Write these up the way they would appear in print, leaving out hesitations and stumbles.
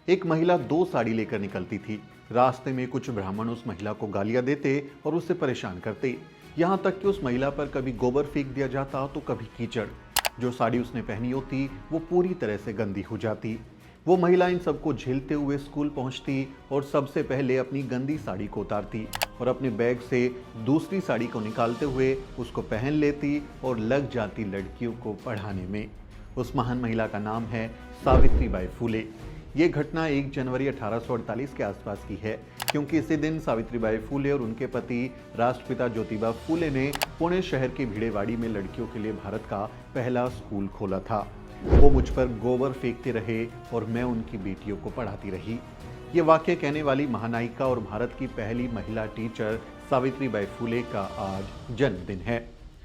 एक महिला 2 साड़ी लेकर निकलती थी। रास्ते में कुछ ब्राह्मण उस महिला को गालियां देते और उससे परेशान करते। यहाँ तक कि उस महिला पर कभी गोबर फेंक दिया जाता तो कभी कीचड़। जो साड़ी उसने पहनी होती वो पूरी तरह से गंदी हो जाती। वो महिला इन सबको झेलते हुए स्कूल पहुंचती और सबसे पहले अपनी गंदी साड़ी को उतारती और अपने बैग से दूसरी साड़ी को निकालते हुए उसको पहन लेती और लग जाती लड़कियों को पढ़ाने में। उस महान महिला का नाम है सावित्रीबाई फुले। ये घटना 1 जनवरी 1848 के आसपास की है, क्योंकि इसी दिन सावित्रीबाई फुले और उनके पति राष्ट्रपिता ज्योतिबा फुले ने पुणे शहर के भिड़ेवाड़ी में लड़कियों के लिए भारत का पहला स्कूल खोला था। वो मुझ पर गोबर फेंकते रहे और मैं उनकी बेटियों को पढ़ाती रही। ये वाक्य कहने वाली महानायिका और भारत की पहली महिला टीचर सावित्रीबाई फुले का आज जन्मदिन है।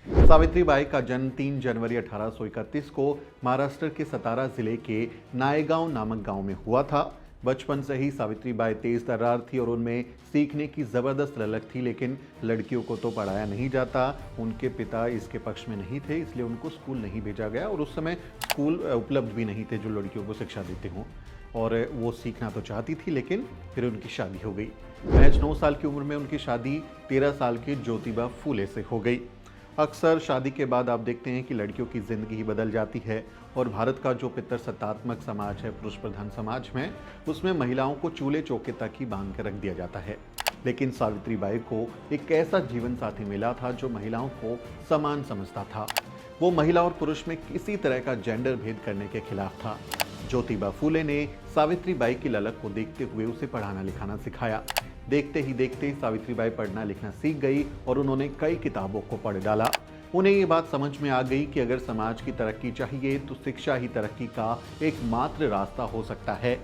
सावित्रीबाई का जन्म 3 जनवरी 1831 को महाराष्ट्र के सतारा जिले के नायगांव नामक गांव में हुआ था। बचपन से ही सावित्रीबाई तेज तर्रार थी और उनमें सीखने की जबरदस्त ललक थी, लेकिन लड़कियों को तो पढ़ाया नहीं जाता। उनके पिता इसके पक्ष में नहीं थे, इसलिए उनको स्कूल नहीं भेजा गया और उस समय स्कूल उपलब्ध भी नहीं थे जो लड़कियों को शिक्षा देते हों। और वो सीखना तो चाहती थी, लेकिन फिर उनकी शादी हो गई। महज 9 साल की उम्र में उनकी शादी 13 साल के ज्योतिबा फुले से हो गई। अक्सर शादी के बाद आप देखते हैं कि लड़कियों की जिंदगी ही बदल जाती है और भारत का जो पितृसत्तात्मक समाज है, पुरुष प्रधान समाज में, उसमें महिलाओं को चूल्हे चौके तक ही बांध कर रख दिया जाता है। लेकिन सावित्रीबाई को एक ऐसा जीवन साथी मिला था जो महिलाओं को समान समझता था। वो महिला और पुरुष में किसी तरह का जेंडर भेद करने के खिलाफ था। ज्योतिबा फुले ने सावित्रीबाई की ललक को देखते हुए उसे पढ़ाना लिखाना सिखाया। देखते ही देखते सावित्रीबाई पढ़ना लिखना सीख गई और उन्होंने कई किताबों को पढ़ डाला। उन्हें ये बात समझ में आ गई कि अगर समाज की तरक्की चाहिए तो शिक्षा ही तरक्की का एकमात्र रास्ता हो सकता है।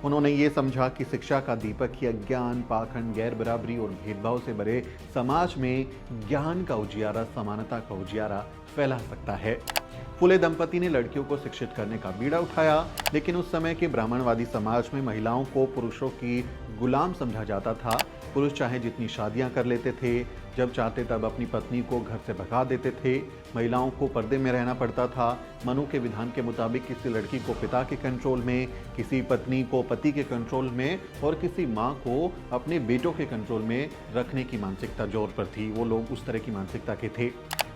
उन्होंने ये समझा कि शिक्षा का दीपक ही अज्ञान, पाखंड, गैर बराबरी और भेदभाव से भरे समाज में ज्ञान का उजियारा, समानता का उजियारा फैला सकता है। फुले दंपति ने लड़कियों को शिक्षित करने का बीड़ा उठाया, लेकिन उस समय के ब्राह्मणवादी समाज में महिलाओं को पुरुषों की गुलाम समझा जाता था। पुरुष चाहे जितनी शादियां कर लेते थे, जब चाहते तब अपनी पत्नी को घर से भगा देते थे। महिलाओं को पर्दे में रहना पड़ता था। मनु के विधान के मुताबिक किसी लड़की को पिता के कंट्रोल में, किसी पत्नी को पति के कंट्रोल में और किसी माँ को अपने बेटों के कंट्रोल में रखने की मानसिकता जोर पर थी। वो लोग उस तरह की मानसिकता के थे।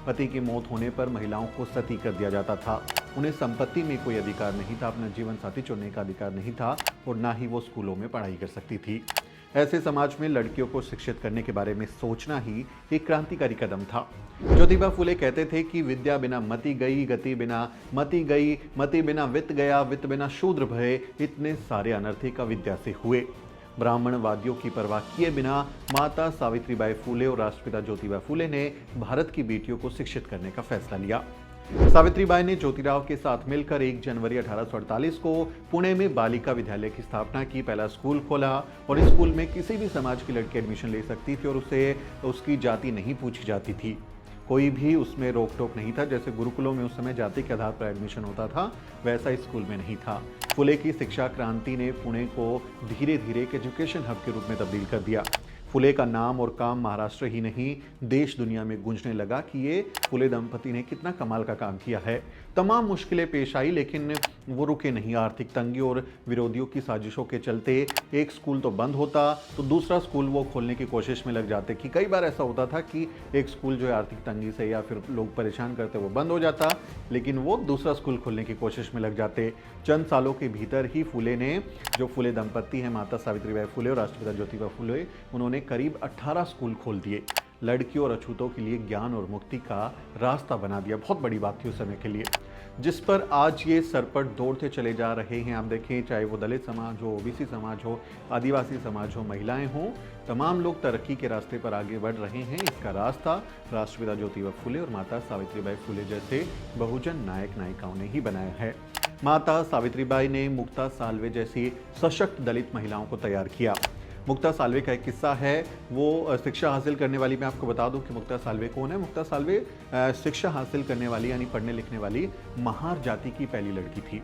पति की मौत होने पर महिलाओं को सती कर दिया जाता था। उन्हें संपत्ति में कोई अधिकार नहीं था, अपना जीवन साथी चुनने का अधिकार नहीं था और ना ही वो स्कूलों में पढ़ाई कर सकती थी। ऐसे समाज में लड़कियों को शिक्षित करने के बारे में सोचना ही एक क्रांतिकारी कदम था। ज्योतिबा फुले कहते थे कि विद्या बिना मति गई, गति बिना मति गई, मति बिना वित्त गया, वित्त बिना शूद्र भये, इतने सारे अनर्थी का विद्या से हुए। ब्राह्मणवादियों की परवाह किए बिना माता सावित्रीबाई फुले और राष्ट्रपिता ज्योतिबा फुले ने भारत की बेटियों को शिक्षित करने का फैसला लिया। सावित्रीबाई ने ज्योतिराव के साथ मिलकर 1 जनवरी 1848 को पुणे में बालिका विद्यालय की स्थापना की, पहला स्कूल खोला और इस स्कूल में किसी भी समाज की लड़की एडमिशन ले सकती थी और उसे उसकी जाति नहीं पूछी जाती थी। कोई भी उसमें रोक टोक नहीं था। जैसे गुरुकुलों में उस समय जाति के आधार पर एडमिशन होता था, वैसा इस स्कूल में नहीं था। फुले की शिक्षा क्रांति ने पुणे को धीरे धीरे एक एजुकेशन हब के रूप में तब्दील कर दिया। फुले का नाम और काम महाराष्ट्र ही नहीं, देश दुनिया में गूंजने लगा कि ये फुले दंपति ने कितना कमाल का काम किया है। तमाम मुश्किलें पेश आई, लेकिन वो रुके नहीं। आर्थिक तंगी और विरोधियों की साजिशों के चलते एक स्कूल तो बंद होता तो दूसरा स्कूल वो खोलने की कोशिश में लग जाते। कि कई बार ऐसा होता था कि एक स्कूल जो है आर्थिक तंगी से या फिर लोग परेशान करते वो बंद हो जाता, लेकिन वो दूसरा स्कूल खोलने की कोशिश में लग जाते। चंद सालों के भीतर ही फुले ने, जो फुले दंपति हैं, माता सावित्रीबाई फुले और राष्ट्रपिता ज्योतिबा फुले, उन्होंने करीब 18 स्कूल खोल दिए। लड़कियों और अछूतों के लिए ज्ञान और मुक्ति का रास्ता बना दिया। बहुत बड़ी बात थी उस समय के लिए, जिस पर आज ये सरपट दौड़ते चले जा रहे हैं। आप देखें, चाहे वो दलित समाज हो, ओबीसी समाज हो, आदिवासी समाज हो, महिलाएं हों, तमाम लोग तरक्की के रास्ते पर आगे बढ़ रहे हैं। इसका रास्ता राष्ट्रपिता ज्योतिबा फुले और माता सावित्रीबाई फुले जैसे बहुजन नायक नायिकाओं ने ही बनाया है। माता सावित्रीबाई ने मुक्ता साल्वे जैसी सशक्त दलित महिलाओं को तैयार किया। मुक्ता साल्वे का एक किस्सा है, वो शिक्षा हासिल करने वाली, मैं आपको बता दूं कि मुक्ता साल्वे कौन है। मुक्ता साल्वे शिक्षा हासिल करने वाली यानी पढ़ने लिखने वाली महार जाति की पहली लड़की थी।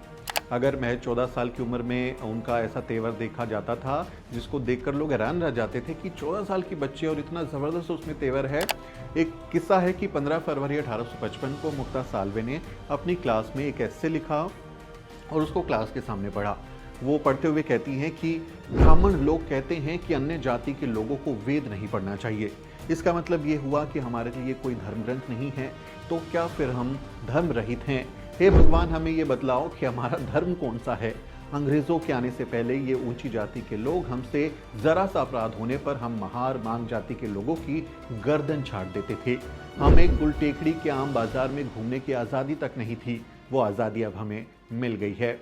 अगर महज 14 साल की उम्र में उनका ऐसा तेवर देखा जाता था जिसको देखकर लोग हैरान रह जाते थे कि 14 साल की बच्ची और इतना ज़बरदस्त उसमें तेवर है। एक किस्सा है कि 15 फरवरी 1855 को मुक्ता साल्वे ने अपनी क्लास में एक एस्से लिखा और उसको क्लास के सामने पढ़ा। वो पढ़ते हुए कहती हैं कि ब्राह्मण लोग कहते हैं कि अन्य जाति के लोगों को वेद नहीं पढ़ना चाहिए। इसका मतलब ये हुआ कि हमारे लिए कोई धर्म ग्रंथ नहीं है, तो क्या फिर हम धर्म रहित हैं? हे भगवान, हमें ये बतलाओ कि हमारा धर्म कौन सा है। अंग्रेजों के आने से पहले ये ऊंची जाति के लोग हमसे जरा सा अपराध होने पर हम महार मांग जाति के लोगों की गर्दन छाट देते थे। हम एक गुल टेकड़ी के आम बाजार में घूमने की आज़ादी तक नहीं थी, वो आज़ादी अब हमें मिल गई है।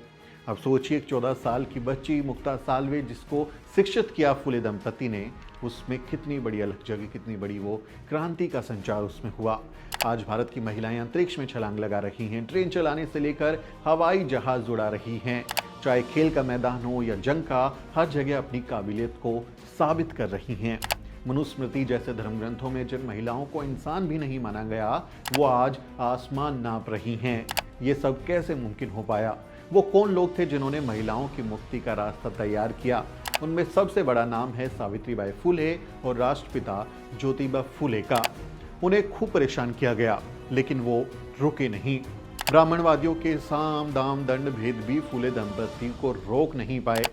अब सोचिए 14 साल की बच्ची मुक्ता साल्वे जिसको शिक्षित किया फुले दंपति ने, उसमें कितनी बड़ी अलग जगह, कितनी बड़ी वो क्रांति का संचार उसमें हुआ। आज भारत की महिलाएं अंतरिक्ष में छलांग लगा रही हैं, ट्रेन चलाने से लेकर हवाई जहाज उड़ा रही हैं, चाहे खेल का मैदान हो या जंग का, हर जगह अपनी काबिलियत को साबित कर रही हैं। मनुस्मृति जैसे धर्म ग्रंथों में जिन महिलाओं को इंसान भी नहीं माना गया, वो आज आसमान नाप रही हैं। ये सब कैसे मुमकिन हो पाया? वो कौन लोग थे जिन्होंने महिलाओं की मुक्ति का रास्ता तैयार किया? उनमें सबसे बड़ा नाम है सावित्रीबाई फुले और राष्ट्रपिता ज्योतिबा फुले का। उन्हें खूब परेशान किया गया, लेकिन वो रुके नहीं। ब्राह्मणवादियों के साम दाम दंड भेद भी फुले दंपति को रोक नहीं पाए।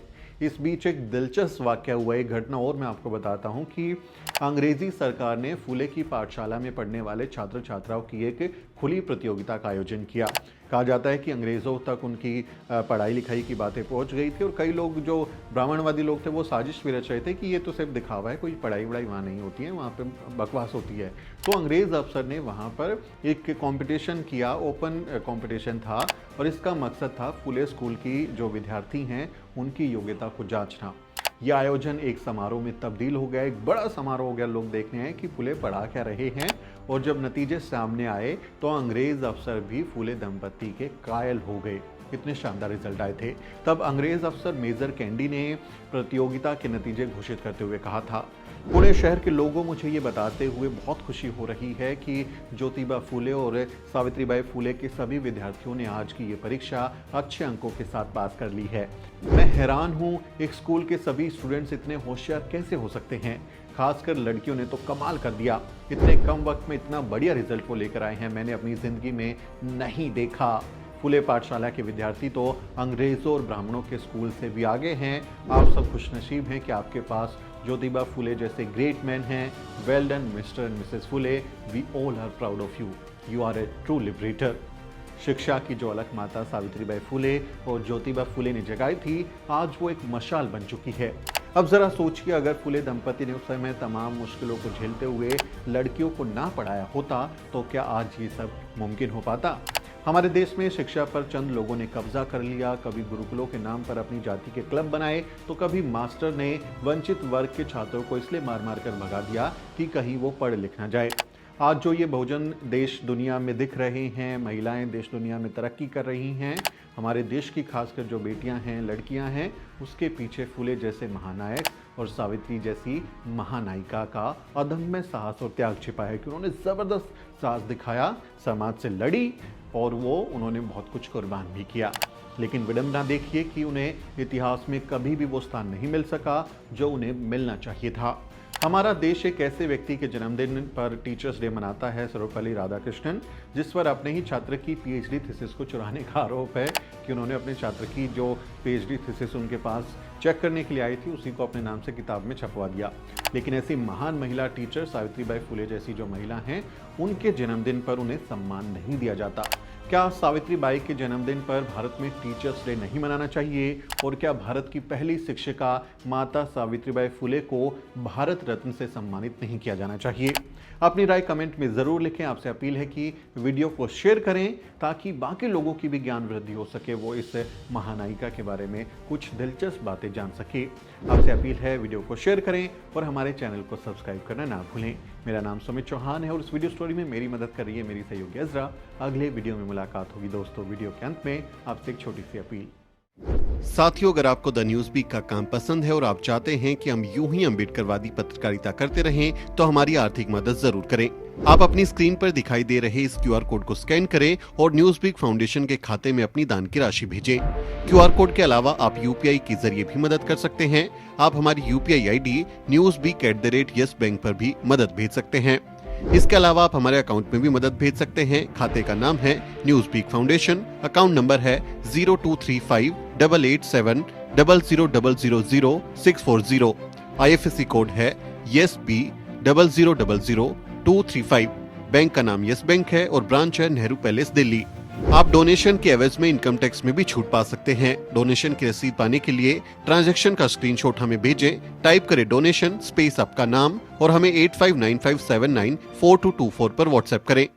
इस बीच एक दिलचस्प वाकया हुआ, एक घटना और मैं आपको बताता हूं कि अंग्रेजी सरकार ने फुले की पाठशाला में पढ़ने वाले छात्र छात्राओं की एक खुली प्रतियोगिता का आयोजन किया। कहा जाता है कि अंग्रेज़ों तक उनकी पढ़ाई लिखाई की बातें पहुंच गई थी और कई लोग जो ब्राह्मणवादी लोग थे वो साजिश भी रच रहे थे कि ये तो सिर्फ दिखावा है, कोई पढ़ाई वढ़ाई वहाँ नहीं होती है, वहाँ पे बकवास होती है। तो अंग्रेज़ अफसर ने वहाँ पर एक कंपटीशन किया, ओपन कंपटीशन था और इसका मकसद था फुले स्कूल की जो विद्यार्थी हैं उनकी योग्यता को जांचना। यह आयोजन एक समारोह में तब्दील हो गया, एक बड़ा समारोह हो गया। लोग देखने आए कि फुले पढ़ा क्या रहे हैं और जब नतीजे सामने आए तो अंग्रेज अफसर भी फुले दंपति के कायल हो गए। इतने शानदार रिजल्ट आए थे। तब अंग्रेज अफसर मेजर कैंडी ने प्रतियोगिता के नतीजे घोषित करते हुए कहा था, पुणे शहर के लोगों, मुझे ये बताते हुए बहुत खुशी हो रही है कि ज्योतिबा फुले और सावित्रीबाई फुले के सभी विद्यार्थियों ने आज की ये परीक्षा अच्छे अंकों के साथ पास कर ली है। मैं हैरान हूँ, एक स्कूल के सभी स्टूडेंट्स इतने होशियार कैसे हो सकते हैं। खासकर लड़कियों ने तो कमाल कर दिया। इतने कम वक्त में इतना बढ़िया रिजल्ट वो लेकर आए हैं, मैंने अपनी ज़िंदगी में नहीं देखा। फुले पाठशाला के विद्यार्थी तो अंग्रेज़ों और ब्राह्मणों के स्कूल से भी आगे हैं। आप सब खुशनसीब हैं कि आपके पास ज्योतिबा फुले जैसे ग्रेट मैन हैं। Well done mister and missus Phule, we all are proud of you, you are a true liberator. शिक्षा की जो अलख माता सावित्रीबाई फुले और ज्योतिबा फुले ने जगाई थी, आज वो एक मशाल बन चुकी है। अब जरा सोचिए, अगर फुले दंपति ने उस समय तमाम मुश्किलों को झेलते हुए लड़कियों को ना पढ़ाया होता तो क्या आज ये सब मुमकिन हो पाता? हमारे देश में शिक्षा पर चंद लोगों ने कब्जा कर लिया। कभी गुरुकुलों के नाम पर अपनी जाति के क्लब बनाए तो कभी मास्टर ने वंचित वर्ग के छात्रों को इसलिए मार मार कर भगा दिया कि कहीं वो पढ़ लिख ना जाए। आज जो ये बहुजन देश दुनिया में दिख रहे हैं, महिलाएं देश दुनिया में तरक्की कर रही हैं, हमारे देश की खासकर जो बेटियां हैं, लड़कियां हैं, उसके पीछे फुले जैसे महानायक और सावित्री जैसी महानायिका का अदम्य साहस और त्याग छिपा है कि उन्होंने ज़बरदस्त साहस दिखाया, समाज से लड़ी और उन्होंने बहुत कुछ कुर्बान भी किया। लेकिन विडंबना देखिए कि उन्हें इतिहास में कभी भी वो स्थान नहीं मिल सका जो उन्हें मिलना चाहिए था। हमारा देश एक ऐसे व्यक्ति के जन्मदिन पर टीचर्स डे मनाता है, सर्वपल्ली राधाकृष्णन, जिस पर अपने ही छात्र की पीएचडी थीसिस को चुराने का आरोप है कि उन्होंने अपने छात्र की जो पीएचडी थीसिस उनके पास चेक करने के लिए आई थी, उसी को अपने नाम से किताब में छपवा दिया। लेकिन ऐसी महान महिला टीचर सावित्रीबाई फुले जैसी जो महिला हैं, उनके जन्मदिन पर उन्हें सम्मान नहीं दिया जाता। क्या सावित्रीबाई के जन्मदिन पर भारत में टीचर्स डे नहीं मनाना चाहिए? और क्या भारत की पहली शिक्षिका माता सावित्रीबाई फुले को भारत रत्न से सम्मानित नहीं किया जाना चाहिए? अपनी राय कमेंट में ज़रूर लिखें। आपसे अपील है कि वीडियो को शेयर करें ताकि बाकी लोगों की भी ज्ञान वृद्धि हो सके, वो इस महानायिका के बारे में कुछ दिलचस्प बातें जान सके। आपसे अपील है वीडियो को शेयर करें और हमारे चैनल को सब्सक्राइब करना ना भूलें। मेरा नाम सुमित चौहान है और इस वीडियो स्टोरी में मेरी मदद कर रही है मेरी सहयोगी अजरा। अगले वीडियो में मुलाकात होगी दोस्तों। वीडियो के अंत में आपसे एक छोटी सी अपील। साथियों, अगर आपको द न्यूज वीक का काम पसंद है और आप चाहते हैं कि हम यूं ही अम्बेडकरवादी पत्रकारिता करते रहें, तो हमारी आर्थिक मदद जरूर करें। आप अपनी स्क्रीन पर दिखाई दे रहे इस क्यूआर कोड को स्कैन करें और न्यूज वीक फाउंडेशन के खाते में अपनी दान की राशि भेजें। क्यूआर कोड के अलावा आप यूपीआई के जरिए भी मदद कर सकते हैं। आप हमारी यूपीआई आईडी newsweek@yes बैंक पर भी मदद भेज सकते हैं। इसके अलावा आप हमारे अकाउंट में भी मदद भेज सकते हैं। खाते का नाम है news week foundation, account number है 02358878 00000640। IFSC कोड है YesB000235। बैंक का नाम यस बैंक है और ब्रांच है नेहरू पैलेस, दिल्ली। आप डोनेशन के एवज में इनकम टैक्स में भी छूट पा सकते हैं। डोनेशन की रसीद पाने के लिए ट्रांजैक्शन का स्क्रीनशॉट हमें भेजें। टाइप करें डोनेशन स्पेस आपका नाम और हमें 8595794224 पर व्हाट्सएप करें।